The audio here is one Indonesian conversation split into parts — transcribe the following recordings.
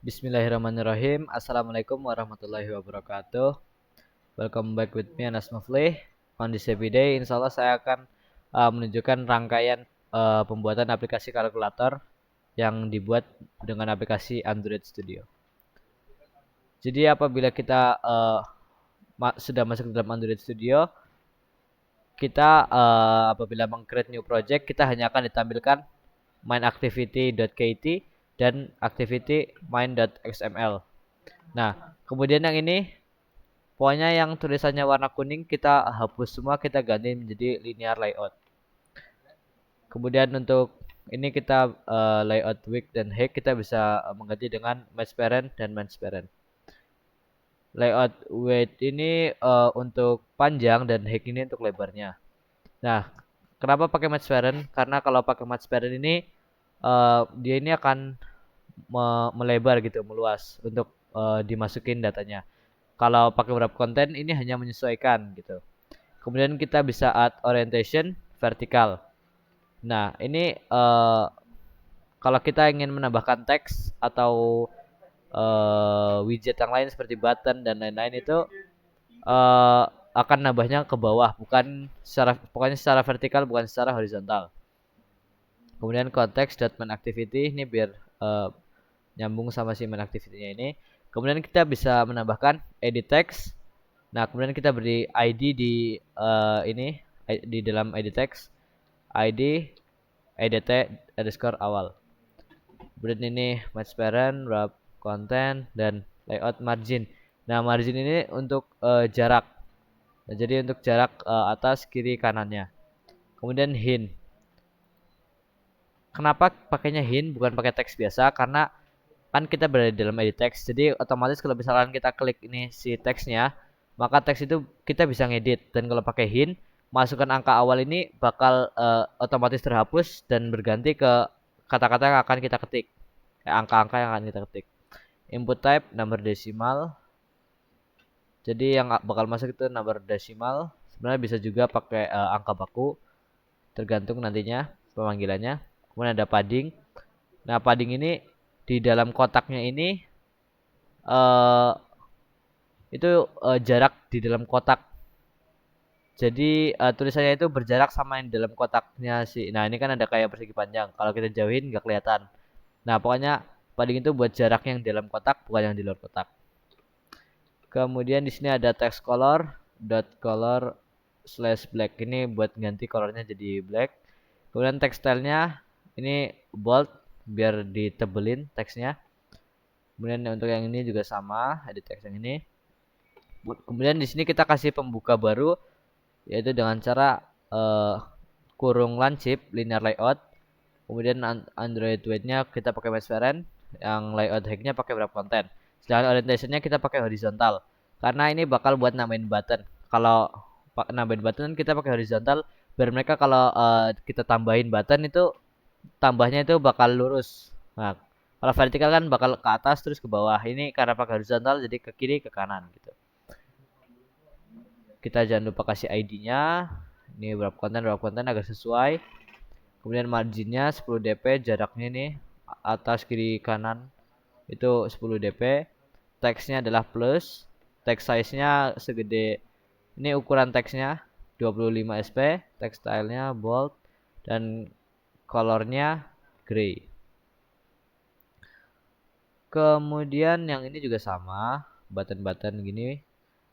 Bismillahirrahmanirrahim. Assalamualaikum warahmatullahi wabarakatuh. Welcome back with me Anas Muflih. On this happy day, insya Allah saya akan menunjukkan rangkaian pembuatan aplikasi kalkulator yang dibuat dengan aplikasi Android Studio. Jadi apabila kita sudah masuk ke dalam Android Studio, kita apabila meng-create new project, kita hanya akan ditampilkan main_activity.kt dan activity main.xml. Nah, kemudian yang ini pokoknya yang tulisannya warna kuning kita hapus semua, kita ganti menjadi linear layout. Kemudian untuk ini kita layout width dan height kita bisa mengganti dengan match parent dan match parent. Layout width ini untuk panjang dan height ini untuk lebarnya. Nah, kenapa pakai match parent? Karena kalau pakai match parent ini dia ini akan melebar gitu, meluas untuk dimasukin datanya. Kalau pakai wrap konten ini hanya menyesuaikan gitu. Kemudian kita bisa add orientation vertikal. Nah, ini kalau kita ingin menambahkan teks atau widget yang lain seperti button dan lain-lain itu uh, akan nambahnya ke bawah, bukan pokoknya secara vertikal, bukan secara horizontal. Kemudian konteks main activity ini biar nyambung sama si main activity-nya ini. Kemudian kita bisa menambahkan edit text. Nah, kemudian kita beri ID di ini di dalam edit text, ID edt underscore awal. Kemudian ini match parent, wrap content, dan layout margin. Nah, margin ini untuk jarak. Nah, jadi untuk jarak atas, kiri, kanannya. Kemudian hint. Kenapa pakainya hint bukan pakai teks biasa? Karena kan kita berada di dalam edit text, jadi otomatis kalau misalkan kita klik ini si teksnya, maka teks itu kita bisa ngedit. Dan kalau pakai hint, masukkan angka awal ini bakal otomatis terhapus dan berganti ke kata-kata yang akan kita ketik, angka-angka yang akan kita ketik. Input type number desimal, jadi yang bakal masuk itu number desimal. Sebenarnya bisa juga pakai angka baku, tergantung nantinya pemanggilannya. Kemudian ada padding. Nah, padding ini di dalam kotaknya ini uh, itu jarak di dalam kotak. Jadi tulisannya itu berjarak sama yang di dalam kotaknya sih. Nah, ini kan ada kayak persegi panjang. Kalau kita jauhin nggak kelihatan. Nah, pokoknya padding itu buat jarak yang di dalam kotak, bukan yang di luar kotak. Kemudian di sini ada text color, dot color slash black. Ini buat ganti colornya jadi black. Kemudian text stylenya ini bold biar ditebelin teksnya. Kemudian untuk yang ini juga sama, edit text yang ini. Kemudian di sini kita kasih pembuka baru, yaitu dengan cara kurung lancip linear layout. Kemudian Android weight-nya kita pakai match parent, yang layout height-nya pakai wrap content. Sedangkan orientation-nya kita pakai horizontal. Karena ini bakal buat nambahin button. Kalau nambahin button kita pakai horizontal, biar mereka kalau kita tambahin button itu tambahnya itu bakal lurus. Nah, kalau vertikal kan bakal ke atas terus ke bawah. Ini karena pakai horizontal jadi ke kiri ke kanan gitu. Kita jangan lupa kasih ID-nya. Ini wrap content agar sesuai. Kemudian marginnya 10 dp, jaraknya ini atas kiri kanan itu 10 dp. Teksnya adalah plus. Text size-nya segede ini, ukuran teksnya 25 sp, text style-nya bold dan colornya gray. Kemudian yang ini juga sama, button-button gini.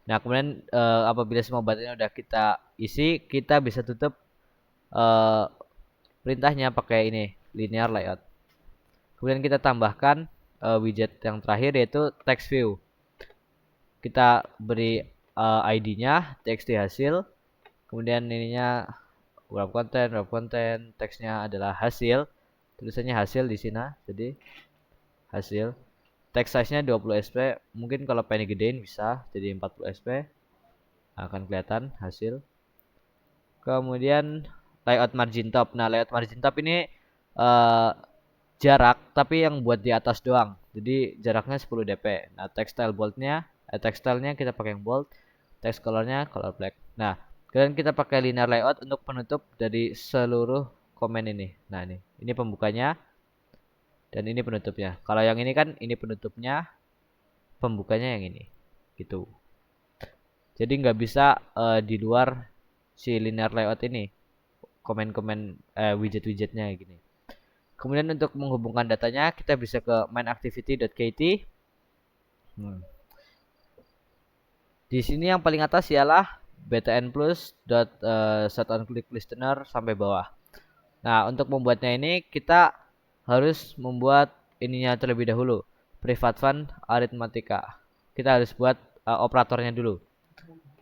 Nah, kemudian apabila semua buttonnya udah kita isi, kita bisa tutup perintahnya pakai ini linear layout. Kemudian kita tambahkan widget yang terakhir yaitu text view. Kita beri ID-nya txt hasil. Kemudian ininya wrap content, teksnya adalah hasil. Tulisannya hasil di sini, jadi hasil. Text size-nya 20 sp. Mungkin kalau pengen gedein bisa jadi 40 sp. Akan kelihatan hasil. Kemudian layout margin top. Nah, layout margin top ini jarak tapi yang buat di atas doang. Jadi jaraknya 10 dp. Nah, textile boldnya, textile-nya kita pakai yang bold, text color-nya color black. Nah, kemudian kita pakai linear layout untuk penutup dari seluruh komen ini. Nah, ini pembukanya dan ini penutupnya. Kalau yang ini kan ini penutupnya, pembukanya yang ini gitu. Jadi nggak bisa di luar si linear layout ini komen-komen widget-widgetnya gini. Kemudian untuk menghubungkan datanya kita bisa ke mainActivity.kt. Di sini yang paling atas ialah btn plus dot set on click listener sampai bawah. Nah, untuk membuatnya ini kita harus membuat ininya terlebih dahulu. Private fun arithmetica. Kita harus buat operatornya dulu.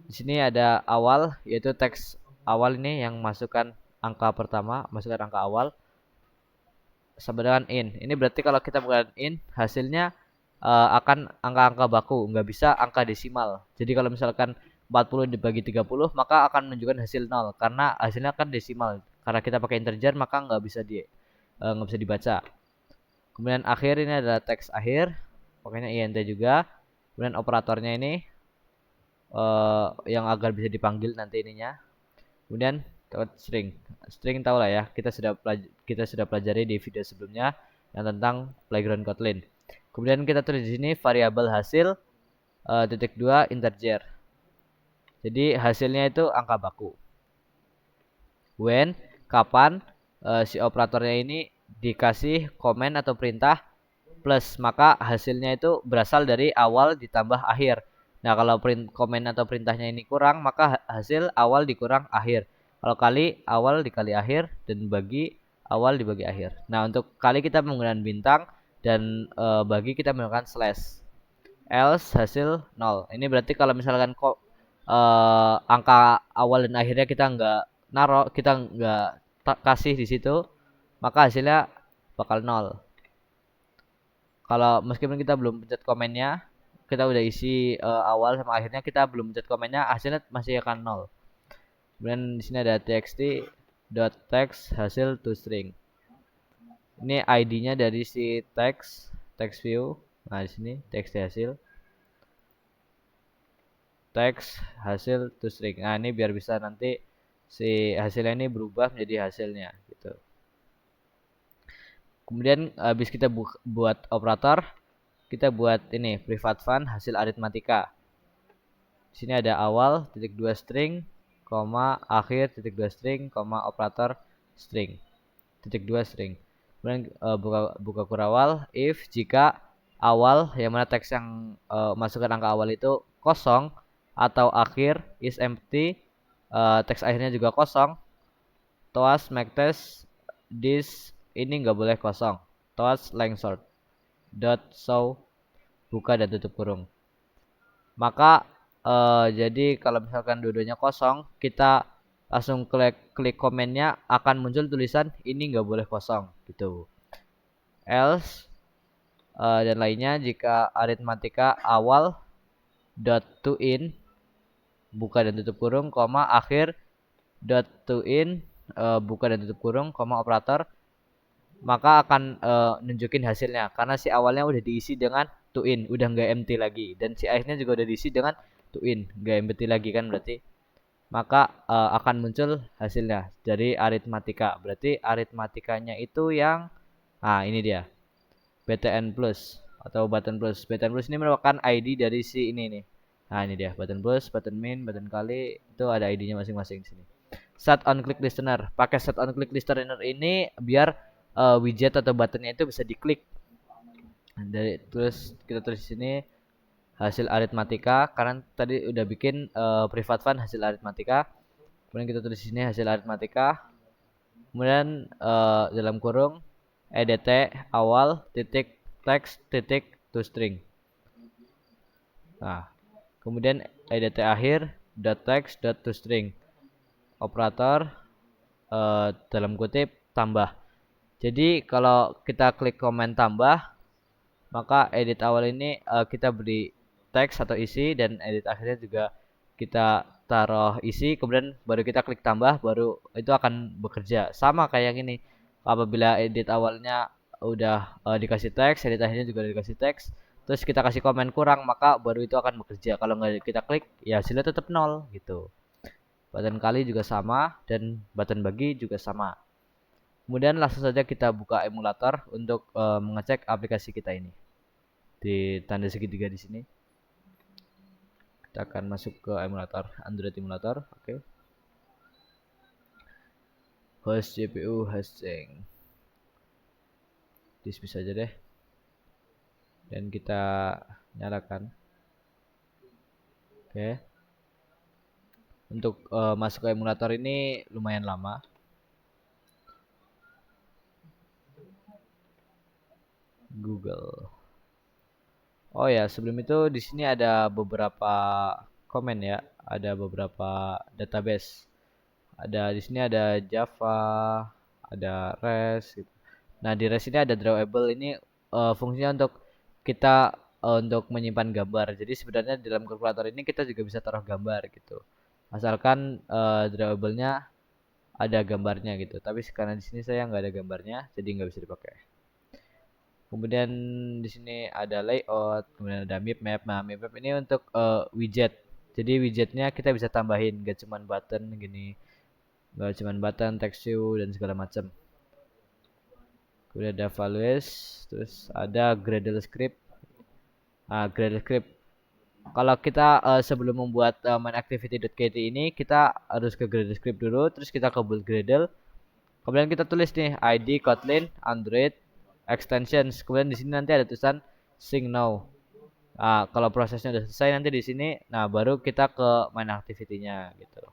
Di sini ada awal, yaitu teks awal ini yang masukkan angka pertama, masukkan angka awal sama dengan in. Ini berarti kalau kita menggunakan in, hasilnya akan angka-angka baku, nggak bisa angka desimal. Jadi kalau misalkan 40 dibagi 30, maka akan menunjukkan hasil 0 karena hasilnya kan desimal. Karena kita pakai integer maka nggak bisa dibaca. Kemudian akhir ini adalah teks akhir, pokoknya int juga. Kemudian operatornya ini yang agar bisa dipanggil nanti ininya. Kemudian string. String tahu lah ya, kita sudah pelajari di video sebelumnya yang tentang playground Kotlin. Kemudian kita tulis di sini variabel hasil titik 2 integer. Jadi hasilnya itu angka baku. When kapan si operatornya ini dikasih komen atau perintah plus, maka hasilnya itu berasal dari awal ditambah akhir. Nah, kalau komen atau perintahnya ini kurang, maka hasil awal dikurang akhir. Kalau kali awal dikali akhir dan bagi awal dibagi akhir. Nah, untuk kali kita menggunakan bintang dan bagi kita menggunakan slash. Else hasil 0. Ini berarti kalau misalkan kok angka awal dan akhirnya kita nggak kasih di situ, maka hasilnya bakal 0. Kalau meskipun kita belum pencet komennya, kita udah isi awal sama akhirnya, kita belum pencet komennya, hasilnya masih akan 0. Kemudian di sini ada txt dot text hasil to string. Ini ID-nya dari si text view. Nah, di sini text hasil text hasil to string. Nah, ini biar bisa nanti si hasilnya ini berubah menjadi hasilnya gitu. Kemudian habis kita buat operator, kita buat ini private fun hasil aritmatika. Di sini ada awal titik 2 string, koma akhir titik 2 string, koma operator string titik 2 string. Kemudian buka kurawal if jika awal yang mana teks yang masukkan angka awal itu kosong atau akhir is empty, teks akhirnya juga kosong. Toas make test this ini nggak boleh kosong. Toas length short dot show buka dan tutup kurung. Maka jadi kalau misalkan dua-duanya kosong, kita langsung klik komennya, akan muncul tulisan ini nggak boleh kosong gitu. Else dan lainnya jika aritmatika awal dot to in buka dan tutup kurung, koma akhir dot to in buka dan tutup kurung, koma operator, maka akan nunjukin hasilnya karena si awalnya udah diisi dengan to in, udah nggak empty lagi, dan si akhirnya juga udah diisi dengan to in, nggak empty lagi kan berarti. Maka akan muncul hasilnya dari aritmatika. Berarti aritmatikanya itu yang ini dia. BTN plus atau button plus. BTN plus ini merupakan ID dari si ini nih. Nah, ini dia button plus, button min, button kali, itu ada ID-nya masing-masing di sini. Set on click listener. Pakai set on click listener ini biar widget atau buttonnya itu bisa diklik. Dari terus kita tulis di sini hasil aritmatika karena tadi udah bikin private fun hasil aritmatika. Kemudian kita tulis di sini hasil aritmatika. Kemudian dalam kurung edt awal titik text titik to string. Nah, kemudian edt akhir dot text dot to string. Operator dalam kutip tambah. Jadi kalau kita klik komen tambah, maka edit awal ini kita beri teks atau isi, dan edit akhirnya juga kita taruh isi, kemudian baru kita klik tambah, baru itu akan bekerja sama kayak gini. Apabila edit awalnya udah dikasih teks, edit akhirnya juga dikasih teks, terus kita kasih komen kurang, maka baru itu akan bekerja. Kalau nggak kita klik, ya hasilnya tetap 0 gitu. Button kali juga sama dan button bagi juga sama. Kemudian langsung saja kita buka emulator untuk mengecek aplikasi kita ini. Di tanda segitiga di sini. Kita akan masuk ke emulator, Android emulator. Oke. Host GPU hosting. Dismiss aja deh. Dan kita nyalakan. Oke. Untuk masuk ke emulator ini lumayan lama. Google. Oh ya, sebelum itu di sini ada beberapa komen ya, ada beberapa database. Ada di sini ada Java, ada REST gitu. Nah, di REST ini ada drawable, ini fungsinya untuk kita untuk menyimpan gambar. Jadi sebenarnya dalam kalkulator ini kita juga bisa taruh gambar gitu. Asalkan drawable-nya ada gambarnya gitu. Tapi karena di sini saya nggak ada gambarnya, jadi nggak bisa dipakai. Kemudian di sini ada layout, kemudian ada map map. Nah, map map ini untuk widget. Jadi widgetnya kita bisa tambahin, gak cuman button gini, gak cuman button, text view dan segala macam. Kemudian ada values, terus ada Gradle script. Nah, Gradle script. Kalau kita sebelum membuat mainActivity.kt ini, kita harus ke Gradle script dulu, terus kita ke build Gradle. Kemudian kita tulis nih ID Kotlin Android extensions. Kemudian di sini nanti ada tulisan sync now. Nah, kalau prosesnya udah selesai nanti di sini, nah baru kita ke main activity-nya gitu.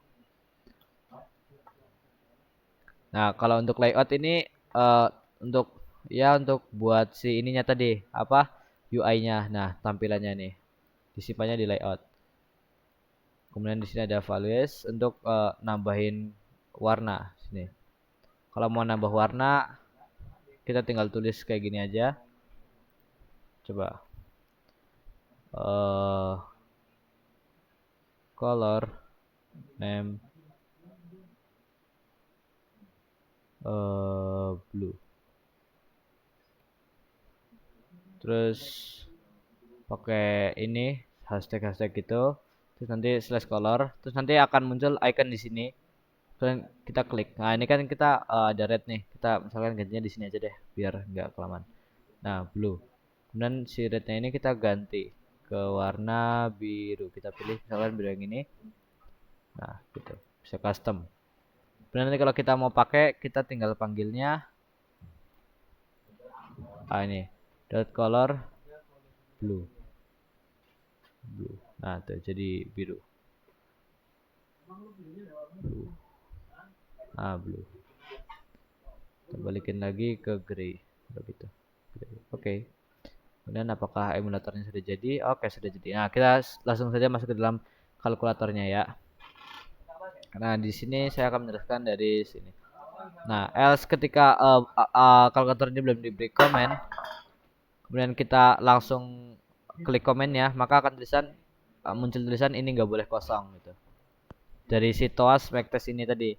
Nah, kalau untuk layout ini untuk untuk buat si ininya tadi apa UI-nya. Nah, tampilannya nih disimpannya di layout. Kemudian di sini ada values untuk nambahin warna sini. Kalau mau nambah warna, kita tinggal tulis kayak gini aja. Coba color name blue. Terus pakai ini hashtag gitu. Terus nanti slash color. Terus nanti akan muncul icon di sini. Terus kita klik. Nah, ini kan kita ada red nih. Kita misalkan gantinya di sini aja deh biar nggak kelamaan. Nah, blue. Kemudian si rednya ini kita ganti ke warna biru. Kita pilih misalkan biru yang ini. Nah, gitu. Bisa custom. Kemudian nanti kalau kita mau pakai, kita tinggal panggilnya ini dot color blue. Nah, tuh jadi biru. Blue. Nah, blue. Kita balikin lagi ke gray. Begitu. Oke. Kemudian apakah emulatornya sudah jadi? Oke, sudah jadi. Nah, kita langsung saja masuk ke dalam kalkulatornya ya. Nah, di sini saya akan menjelaskan dari sini. Nah, else ketika kalkulator ini belum diberi komen, kemudian kita langsung klik komennya, maka akan muncul tulisan ini nggak boleh kosong gitu. Dari si TOAS backtest ini tadi.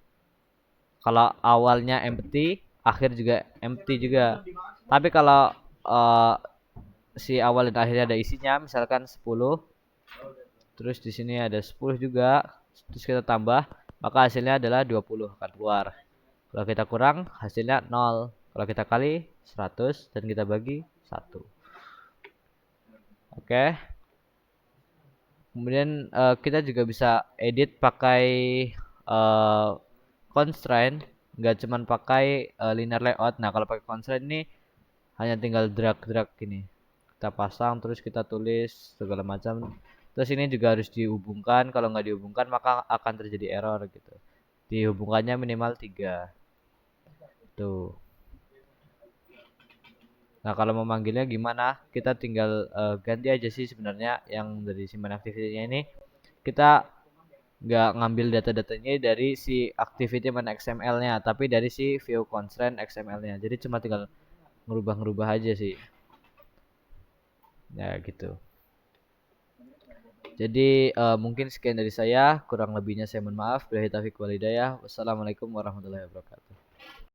Kalau awalnya empty, akhir juga empty juga. Tapi kalau si awal dan akhirnya ada isinya, misalkan 10, terus di sini ada 10 juga, terus kita tambah, maka hasilnya adalah 20 akan keluar. Kalau kita kurang, hasilnya 0. Kalau kita kali 100 dan kita bagi 1. Oke. Kemudian kita juga bisa edit pakai constraint, nggak cuman pakai linear layout. Nah, kalau pakai constraint ini hanya tinggal drag gini. Kita pasang terus kita tulis segala macam. Terus ini juga harus dihubungkan. Kalau nggak dihubungkan maka akan terjadi error gitu. Dihubungkannya minimal 3. Tuh. Nah, kalau memanggilnya gimana? Kita tinggal ganti aja sih sebenarnya yang dari simpan activity-nya ini. Kita nggak ngambil data-datanya dari si activity mana XML-nya, tapi dari si view constraint XML-nya. Jadi cuma tinggal ngerubah-ngerubah aja sih. Ya gitu. Jadi mungkin sekian dari saya, kurang lebihnya saya mohon maaf. Billahi taufiq walhidayah. Wassalamualaikum warahmatullahi wabarakatuh.